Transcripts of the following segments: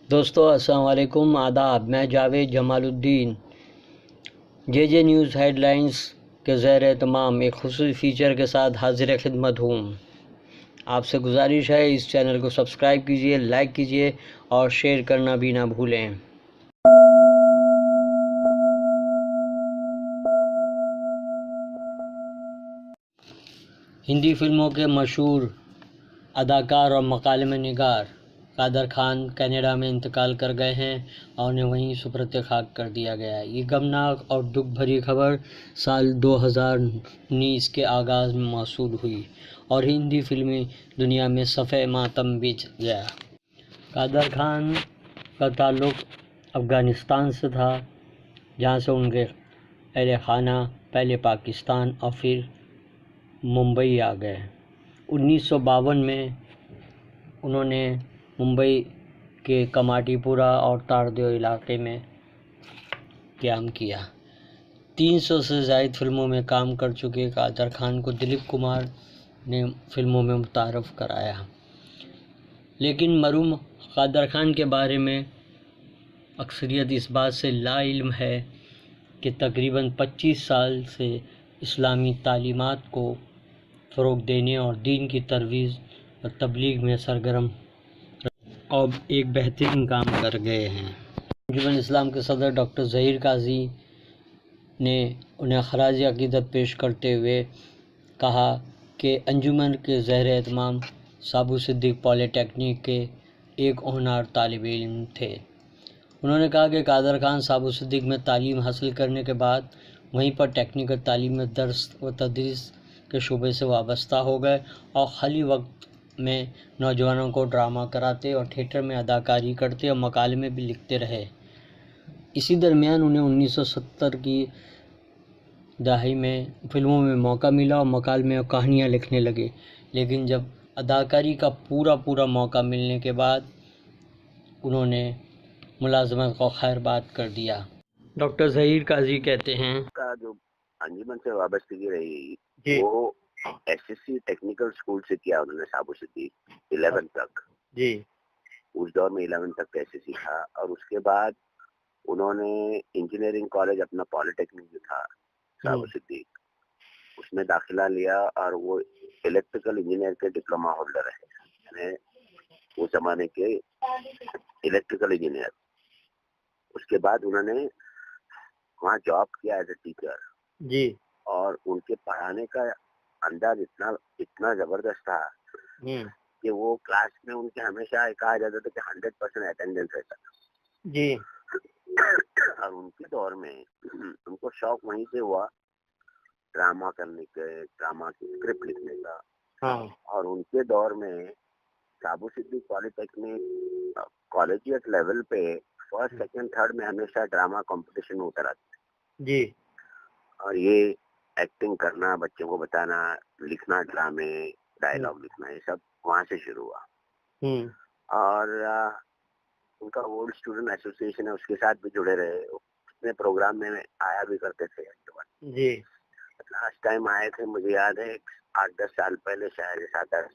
دوستو السلام علیکم، آداب۔ میں جاوید جمال الدین جے نیوز ہیڈ لائنز کے زیر اہتمام ایک خصوصی فیچر کے ساتھ حاضر خدمت ہوں۔ آپ سے گزارش ہے اس چینل کو سبسکرائب کیجئے، لائک کیجئے اور شیئر کرنا بھی نہ بھولیں۔ ہندی فلموں کے مشہور اداکار اور مکالمہ نگار قادر خان کینیڈا میں انتقال کر گئے ہیں اور انہیں وہیں سپرد خاک کر دیا گیا ہے۔ یہ غمناک اور دکھ بھری خبر سال 2019 کے آغاز میں موصول ہوئی اور ہندی فلمی دنیا میں صفحہ ماتم بچھ گیا۔ قادر خان کا تعلق افغانستان سے تھا، جہاں سے ان کے اہل خانہ پہلے پاکستان اور پھر ممبئی آ گئے۔ 1952 میں انہوں نے ممبئی کے کماٹی پورہ اور تاردیو علاقے میں قیام کیا۔ 300 سے زائد فلموں میں کام کر چکے قادر خان کو دلیپ کمار نے فلموں میں متعارف کرایا، لیکن مرحوم قادر خان کے بارے میں اکثریت اس بات سے لا علم ہے کہ تقریباً 25 سال سے اسلامی تعلیمات کو فروغ دینے اور دین کی ترویج اور تبلیغ میں سرگرم اور ایک بہترین کام کر گئے ہیں۔ انجمن اسلام کے صدر ڈاکٹر ظہیر قاضی نے انہیں خراج عقیدت پیش کرتے ہوئے کہا کہ انجمن کے زیر اہتمام سابو صدیق پولی ٹیکنیک کے ایک ہونہار طالب علم تھے۔ انہوں نے کہا کہ قادر خان سابو صدیق میں تعلیم حاصل کرنے کے بعد وہیں پر ٹیکنیکل تعلیم میں درس و تدریس کے شعبے سے وابستہ ہو گئے اور خالی وقت میں نوجوانوں کو ڈرامہ کراتے اور تھیٹر میں اداکاری کرتے اور مکالمے بھی لکھتے رہے۔ اسی درمیان انہیں 1970 کی دہائی میں فلموں میں موقع ملا اور مکالمے اور کہانیاں لکھنے لگے، لیکن جب اداکاری کا پورا موقع ملنے کے بعد انہوں نے ملازمت کو خیر بات کر دیا۔ ڈاکٹر ظہیر قاضی کہتے ہیں کا جو انجمن سے وابستگی رہی جی وہ S S C technical school سے کیا انہوں نے سابو صدیق 11 تک۔ جی اس دور میں 11 تک ایس ایس سی تھا، اور اس کے بعد انہوں نے انجینئرنگ کالج اپنا پالی ٹیکنک جو تھا سابو صدیق اس میں داخلہ لیا، اور وہ الیکٹریکل انجینئر کے ڈپلوما ہولڈر ہے، یعنی اس زمانے کے الیکٹریکل انجینئر۔ اس کے بعد انہوں نے وہاں جاب کیا ایز اے ٹیچر، جی اور ان کے پڑھانے کا انداز اتنا زبردست تھا کہ وہ کلاس میں ان کے ہمیشہ کہا جاتا تھا کہ 100% اٹینڈنس رہتا تھا۔ جی اور ان کے دور میں ان کو شوق وہیں سے ہوا ڈرامہ کرنے کے، ڈرامہ کی اسکرپٹ لکھنے کا۔ اور ان کے دور میں سابو صدیق پالی ٹیکنیک کالجیٹ لیول پہ فرسٹ سیکنڈ تھرڈ میں ہمیشہ ڈرامہ کمپٹیشن ہوتا رہتا جی اور یہ ایکٹنگ کرنا، بچوں کو بتانا، لکھنا، ڈرامے ڈائلاگ لکھنا، یہ سب وہاں سے شروع ہوا۔ اور ان کا اولڈ اسٹوڈنٹ ایسوسی ایشن ہے، اس کے ساتھ بھی جڑے رہے، اس میں پروگرام میں آیا بھی کرتے تھے۔ جی لاسٹ ٹائم آئے تھے، مجھے یاد ہے 8-10 سال پہلے، شاید 7-8،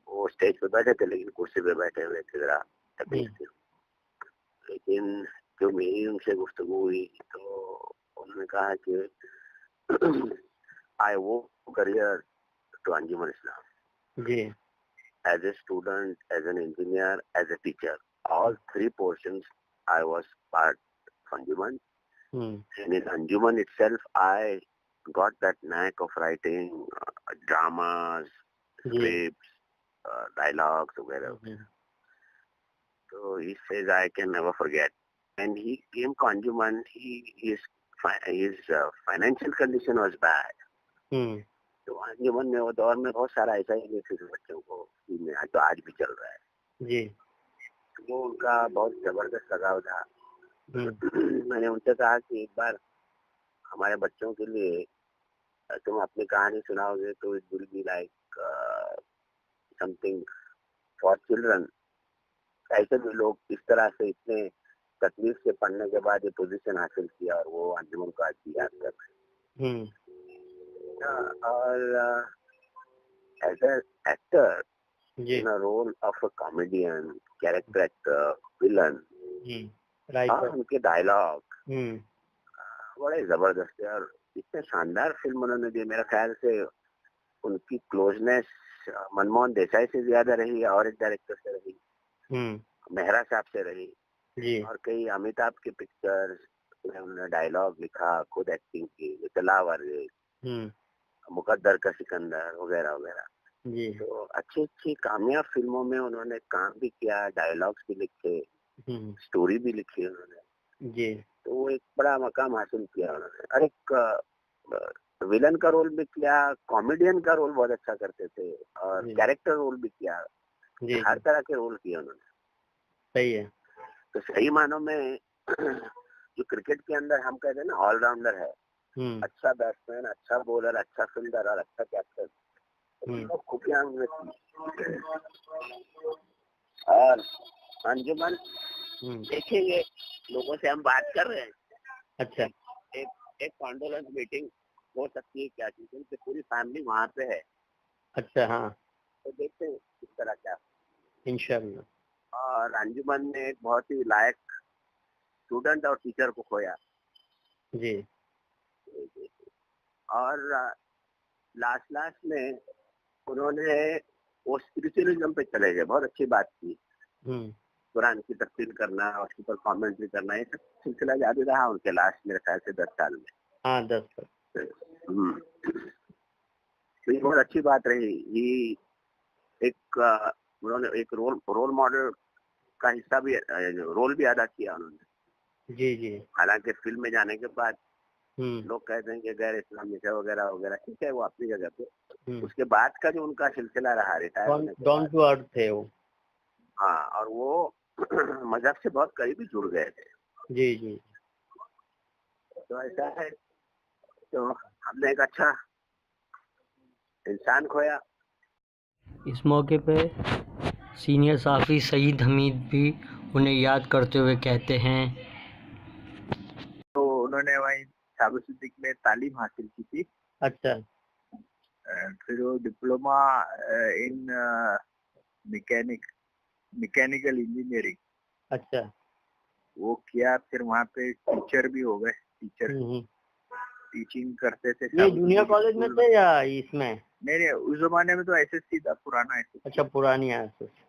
وہ اسٹیج پہ بیٹھے تھے لیکن کرسی پہ بیٹھے ہوئے تھے، ذرا تکلیف تھی۔ لیکن جو میری ان سے گفتگو ہوئی تو انہوں نے کہا کہ I owe career to Anjuman Islam, جی as a student, as an engineer, as a teacher, all 3 portions I was part of Anjuman. And in Anjuman itself I got that knack of writing dramas, scripts, dialogues, وغیرہ۔ So he says I can never forget. And he came to Anjuman. His financial condition was bad. تو انجمن میں وہ دور میں بہت سارا ایسا ہی دیکھتے تھے بچوں کو، جو آج بھی چل رہا ہے۔ جی وہ ان کا بہت زبردست لگاؤ تھا۔ میں نے ان سے کہا کہ ایک بار ہمارے بچوں کے لیے تم اپنی کہانی سناؤ گے تو it will be like something for children. ایسے بھی لوگ اس طرح سے اتنے تکلیف سے پڑھنے کے بعد یہ پوزیشن حاصل کیا، اور وہ انجمن کو آج بھی یاد کر رہے ہیں۔ اور as a actor in a role of a comedian character actor, villain और उनके डायलॉग बड़े जबरदस्त है और इतने शानदार फिल्म उन्होंने दी। मेरा ख्याल से उनकी क्लोजनेस मनमोहन देसाई से ज्यादा रही और एक डायरेक्टर से रही, मेहरा साहब से रही। और कई अमिताभ की पिक्चर्स में उन्होंने डायलॉग लिखा, खुद एक्टिंग की, तलावर, मुकद्दर का सिकंदर वगैरह वगैरह। तो अच्छी अच्छी कामयाब फिल्मों में उन्होंने काम भी किया, डायलॉग्स भी लिखे, स्टोरी भी लिखी उन्होंने। तो वो एक बड़ा मकाम हासिल किया उन्होंने। और एक विलन का रोल भी किया, कॉमेडियन का रोल बहुत अच्छा करते थे और कैरेक्टर रोल भी किया, हर तरह के रोल किए उन्होंने। सही है। तो सही मानों में जो क्रिकेट के अंदर हम कहते हैं ना ऑलराउंडर है, अच्छा बैट्समैन, अच्छा बॉलर, अच्छा फील्डर और अच्छा कैप्टन, खूबियां उनमें थी। और अंजुमन देखेंगे, लोगों से हम बात कर रहे हैं। अच्छा, एक कॉन्डोलेंस मीटिंग हो सकती है क्या चीज, उनकी पूरी फैमिली वहाँ पे है। अच्छा, हाँ, तो देखते हैं किस तरह क्या इंशाल्लाह। और अंजुमन ने एक बहुत ही लायक स्टूडेंट और टीचर को खोया जी। और लास्ट में उन्होंने वो स्पिरिचुअलिज्म पे चले गए, बहुत अच्छी बात की। कुरान की तफसीर करना और उसके ऊपर कॉमेंट्री करना, ये सब सिलसिला जारी रहा उनके लास्ट मेरे ख्याल से 10 साल में। हाँ, 10 साल। तो ये बहुत अच्छी बात रही। ये एक उन्होंने एक रोल मॉडल का हिस्सा भी, रोल भी अदा किया उन्होंने। जी। हालांकि फिल्म में जाने के बाद लोग कहते हैं कि गैर इस्लामिक है वगैरह वगैरह, ठीक है, वो अपनी जगह पे। उसके बाद का जो उनका सिलसिला रहा, रिटायर डाउन टू अर्थ थे वो। हाँ, और वो मजहब से बहुत करीबी जुड़ गए थे। जी। तो ऐसा है, तो हमने एक अच्छा इंसान खोया। इस मौके पे सीनियर साफी सईद हमीद भी उन्हें याद करते हुए कहते हैं, तो उन्होंने वहीं साबु सिद्दीक में तालीम हासिल की थी। अच्छा। फिर वो डिप्लोमा इन मैकेनिकल इंजीनियरिंग, अच्छा, वो किया। फिर वहाँ पे टीचर भी हो गए, टीचिंग करते थे। ये जूनियर कॉलेज में थे या इसमें? नहीं, उस जमाने में तो एसएससी था, पुराना एसएससी। अच्छा, पुरानी एसएससी।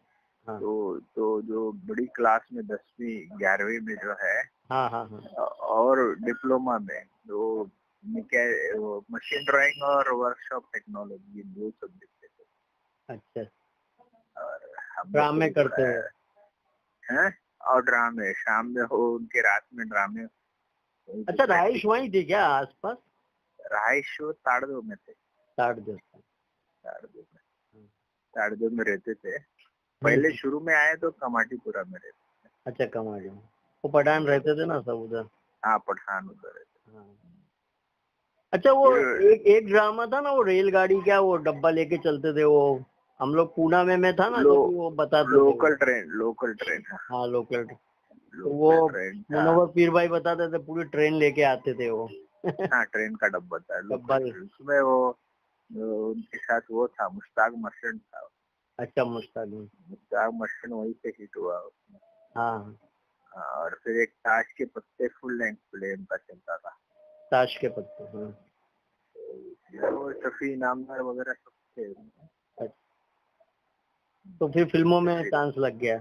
हाँ। तो जो बड़ी क्लास में 10वीं 11वीं में जो है, हाँ, और डिप्लोमा में जो मशीन ड्राइंग और वर्कशॉप टेक्नोलॉजी, ये 2 सब्जेक्ट थे। अच्छा। और ड्रामे करते हैं, और ड्रामे शाम में हो उनके, रात में ड्रामे। अच्छा, रहाइश वहीं थी क्या आसपास? रहाइश वो ताड़देव में थे। ताड़देव में रहते थे पहले। शुरू में आए तो कमाटीपुरा में रहते थे। अच्छा, कमाटी में वो पठान रहते थे ना सब उधर। हाँ, पठान उधर रहते। हाँ। अच्छा, वो एक ड्रामा था ना, वो रेलगाड़ी, क्या वो डब्बा लेके चलते थे, वो हम लोग पूना में था ना, वो बताते थे। Local train. हाँ, लोकल ट्रेन। तो वो मुनव्वर पीर भाई बताते थे, पूरी ट्रेन लेके आते थे वो। हाँ, ट्रेन का डब्बा था, उसमें वो उनके साथ वो था, मुश्ताक मर्चेंट था। अच्छा, मुश्ताक मर्चेंट वहीं से हिट हुआ उसमें। हाँ। और फिर एक ताश के पत्ते फुल लेंथ प्ले उनका चलता था। ताश के पत्ते, हाँ। वो शफी इनामदार वगैरह सब थे। तो फिर फिल्मों में चांस लग गया।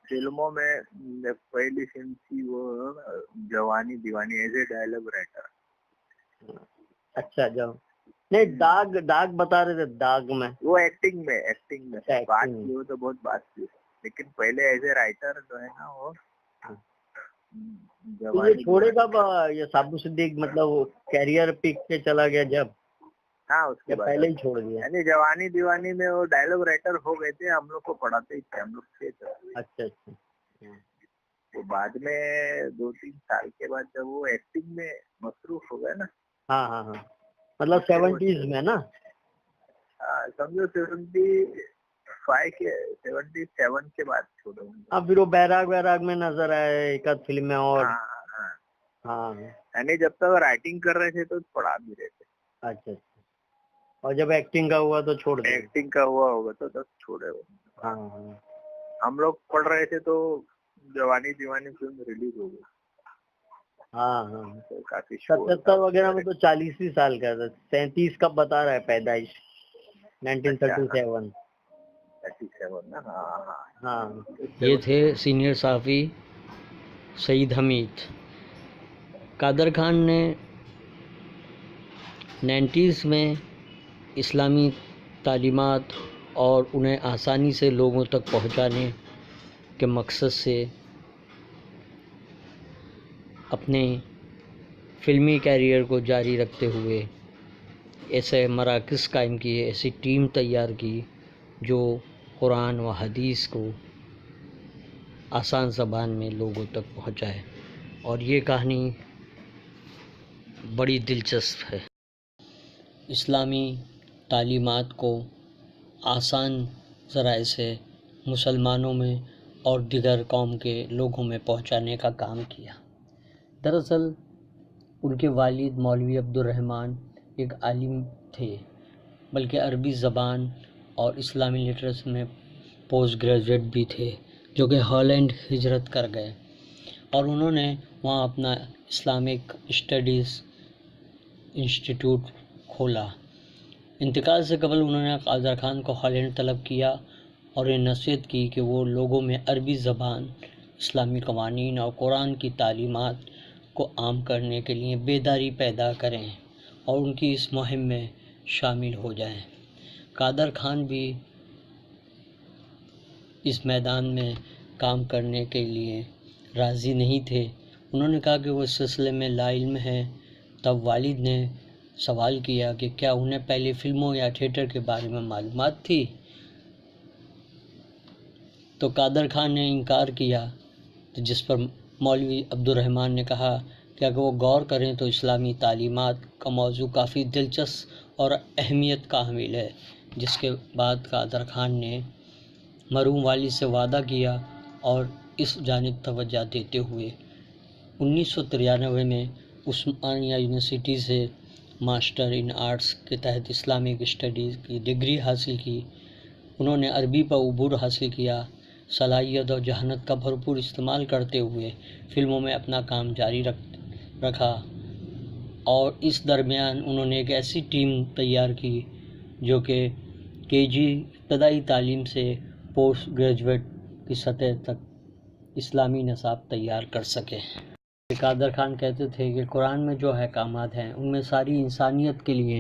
फिल्मों में पहली फिल्म थी वो जवानी दीवानी, एज ए डायलॉग राइटर। अच्छा, जाओ नहीं, दाग बता रहे थे, दाग में वो एक्टिंग में बात की, वो तो बहुत बात की, लेकिन पहले एज ए राइटर जो है ना वो। तो ये छोड़े कब ये साबु सिद्दीक, मतलब कैरियर पिक पे चला गया जब? हाँ, उसके बाद पहले ही छोड़ दिया। यानी जवानी दीवानी में वो डायलॉग राइटर हो गए थे, हम लोग को पढ़ाते ही थे, हम लोग थे। अच्छा। वो बाद में 2-3 साल के बाद जब वो एक्टिंग में मसरूफ हो गए ना। हाँ, मतलब 70s में ना। समझो 77 के बाद छोड़ो। अब फिर वो बैराग में नजर आए एक आध फिल्म में और। हाँ, यानी जब तक राइटिंग कर रहे थे तो पढ़ा भी रहे थे। अच्छा। और जब एक्टिंग का हुआ तो छोड़ दिया। एक्टिंग का हुआ होगा तो तब छोड़े वो। हाँ। हम लोग पढ़ रहे थे तो जवानी दीवानी फिल्म रिलीज हो गई। हाँ, तो काफी 77 वगैरह में तो 40 साल का था। 37 कब बता रहा है पैदाइश? 1937। 37 ना। हाँ। हाँ, ये थे सीनियर सहाफ़ी सईद हमीद। कादर खान ने 90s में इस्लामी तालीमात और उन्हें आसानी से लोगों तक पहुंचाने के मकसद से अपने फ़िल्मी कैरियर को जारी रखते हुए ऐसे मराकज़ कायम किए, ऐसी टीम तैयार की जो कुरान व हदीस को आसान ज़बान में लोगों तक पहुंचाए। और ये कहानी बड़ी दिलचस्प है। इस्लामी तालीमात को आसान ज़राए से मुसलमानों में और दिगर कौम के लोगों में पहुंचाने का काम किया। दरअसल उनके वालिद मौलवी अब्दुर्रहमान एक आलिम थे, बल्कि अरबी ज़बान और इस्लामी लिटरेचर में पोस्ट ग्रेजुएट भी थे, जो कि हॉलैंड हिजरत कर गए और उन्होंने वहाँ अपना इस्लामिक स्टडीज़ इंस्टीट्यूट खोला। इंतकाल से कबल उन्होंने कादर खान को हॉलैंड तलब किया और ये नसीहत की कि वो लोगों में अरबी ज़बान, इस्लामी क़वानीन और कुरान की तालीमात को आम करने के लिए बेदारी पैदा करें और उनकी इस मुहिम में शामिल हो जाएं। कादर खान भी इस मैदान में काम करने के लिए राज़ी नहीं थे। उन्होंने कहा कि वो इस सिलसिले में लाइल्म हैं। तब वालिद ने सवाल किया कि क्या उन्हें पहले फ़िल्मों या थिएटर के बारे में मालूमात थी? तो कादर खान ने इनकार किया, तो जिस पर मौलवी अब्दुर्रहमान ने कहा कि अगर वो गौर करें तो इस्लामी तालीमात का मौजू काफ़ी दिलचस्प और अहमियत का हामिल है। जिसके बाद कादर खान ने मरहूम वालिद से वादा किया और इस जानिब तवज्जो देते हुए 1993 में उस्मानिया यूनिवर्सिटी से मास्टर इन आर्ट्स के तहत इस्लामिक स्टडीज़ की डिग्री हासिल की। उन्होंने अरबी पर उबूर हासिल किया। सलाहियत और जहानत का भरपूर इस्तेमाल करते हुए फ़िल्मों में अपना काम जारी रखा और इस दरमियान उन्होंने एक ऐसी टीम तैयार की जो कि केजी इब्तदाई तालीम से पोस्ट ग्रेजुएट की सतह तक इस्लामी निसाब तैयार कर सके। कादर खान कहते थे कि कुरान में जो अहकामात हैं उनमें सारी इंसानियत के लिए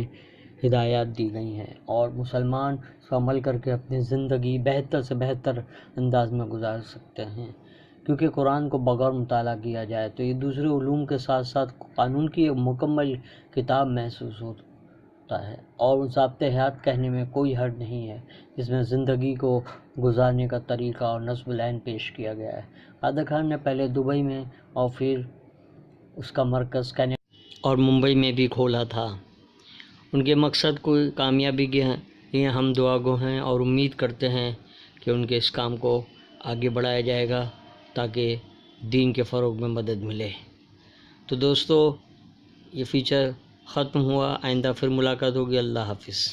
हिदायत दी गई हैं और मुसलमान इसका अमल करके अपनी ज़िंदगी बेहतर से बेहतर अंदाज में गुजार सकते हैं। क्योंकि कुरान को बग़ौर मुताला किया जाए तो ये दूसरे उलूम के साथ साथ कानून की एक मुकम्मल किताब महसूस होता है और ज़ाब्ते हयात कहने में कोई हर्ज नहीं है, जिसमें ज़िंदगी को गुजारने का तरीक़ा और नस्ब ऐन पेश किया गया है। कादर खान ने पहले दुबई में और फिर उसका मरकज़ कनाडा और मुंबई में भी खोला था। उनके मकसद को कामयाबी के लिए हम दुआगो हैं और उम्मीद करते हैं कि उनके इस काम को आगे बढ़ाया जाएगा ताकि दीन के फ़रोग़ में मदद मिले। तो दोस्तों, ये फ़ीचर ख़त्म हुआ। आइंदा फिर मुलाकात होगी। अल्लाह हाफ़िज़।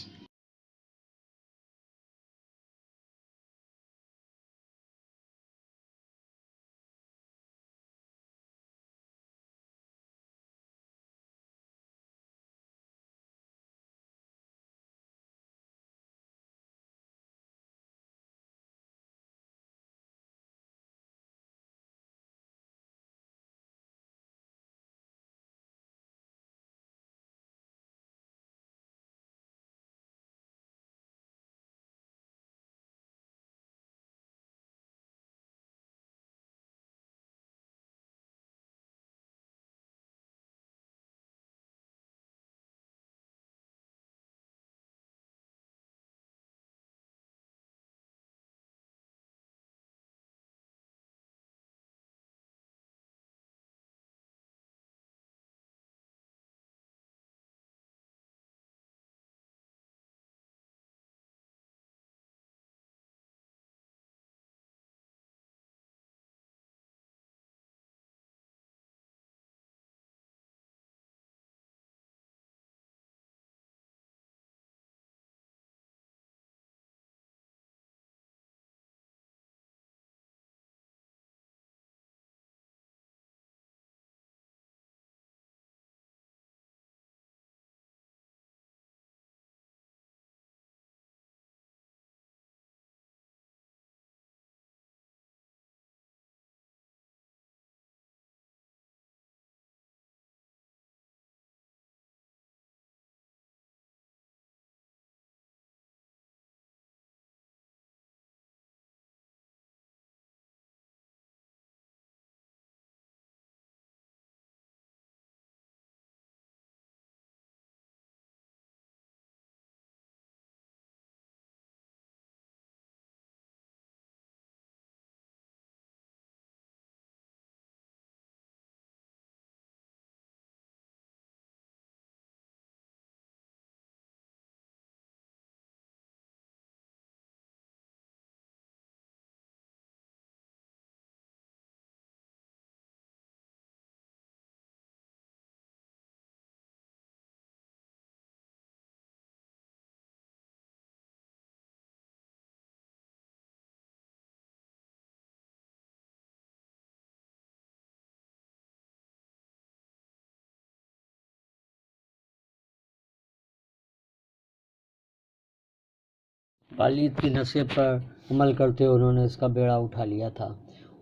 والد کی نصیحت پر عمل کرتے ہوئے انہوں نے اس کا بیڑا اٹھا لیا تھا۔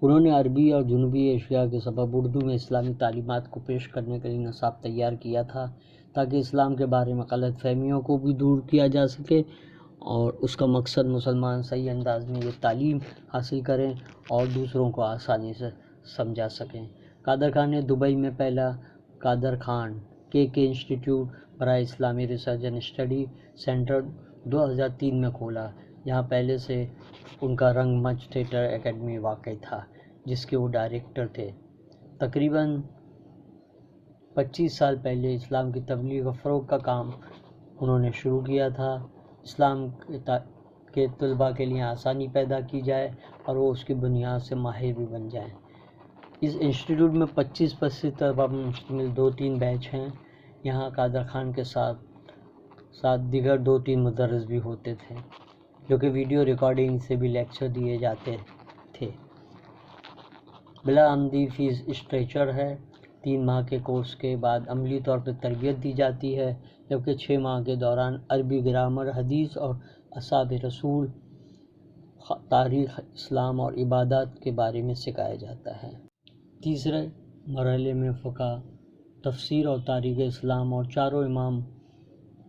انہوں نے عربی اور جنوبی ایشیا کے سبب اردو میں اسلامی تعلیمات کو پیش کرنے کے لیے نصاب تیار کیا تھا تاکہ اسلام کے بارے میں غلط فہمیوں کو بھی دور کیا جا سکے، اور اس کا مقصد مسلمان صحیح انداز میں یہ تعلیم حاصل کریں اور دوسروں کو آسانی سے سمجھا سکیں۔ قادر خان نے دبئی میں پہلا قادر خان کے انسٹیٹیوٹ برائے اسلامی ریسرچ اینڈ اسٹڈی سینٹر 2003 میں کھولا، جہاں پہلے سے ان کا رنگ منچ تھیٹر اکیڈمی واقع تھا جس کے وہ ڈائریکٹر تھے۔ تقریباً 25 سال پہلے اسلام کی تبلیغ و فروغ کا کام انہوں نے شروع کیا تھا، اسلام کے طلباء کے لیے آسانی پیدا کی جائے اور وہ اس کی بنیاد سے ماہر بھی بن جائیں۔ اس انسٹیٹیوٹ میں 25 طلباء پر مشتمل 2-3 بیچ ہیں۔ یہاں قادر خان کے ساتھ دیگر 2-3 مدرس بھی ہوتے تھے جو کہ ویڈیو ریکارڈنگ سے بھی لیکچر دیے جاتے تھے۔ بلا آمدی فیس اسٹرکچر ہے۔ 3 ماہ کے کورس کے بعد عملی طور پر تربیت دی جاتی ہے، جبکہ 6 ماہ کے دوران عربی گرامر، حدیث اور اصحاب رسول، تاریخ اسلام اور عبادات کے بارے میں سکھایا جاتا ہے۔ تیسرے مرحلے میں فقہ، تفسیر اور تاریخ اسلام اور چاروں امام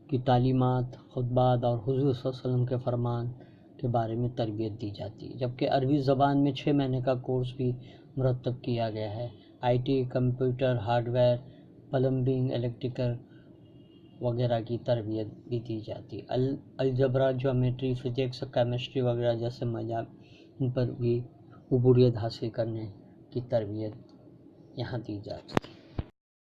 کی تعلیمات، خطبات اور حضور صلی اللہ علیہ وسلم کے فرمان کے بارے میں تربیت دی جاتی ہے، جبکہ عربی زبان میں 6 مہینے کا کورس بھی مرتب کیا گیا ہے۔ IT، computer, hard where, plumbing, electrical وغیرہ کی تربیت بھی دی جاتی ہے۔ الجبرا، جیومیٹری، فزکس، کیمسٹری وغیرہ جیسے مضامین پر بھی عبوریت حاصل کرنے کی تربیت یہاں دی جاتی ہے۔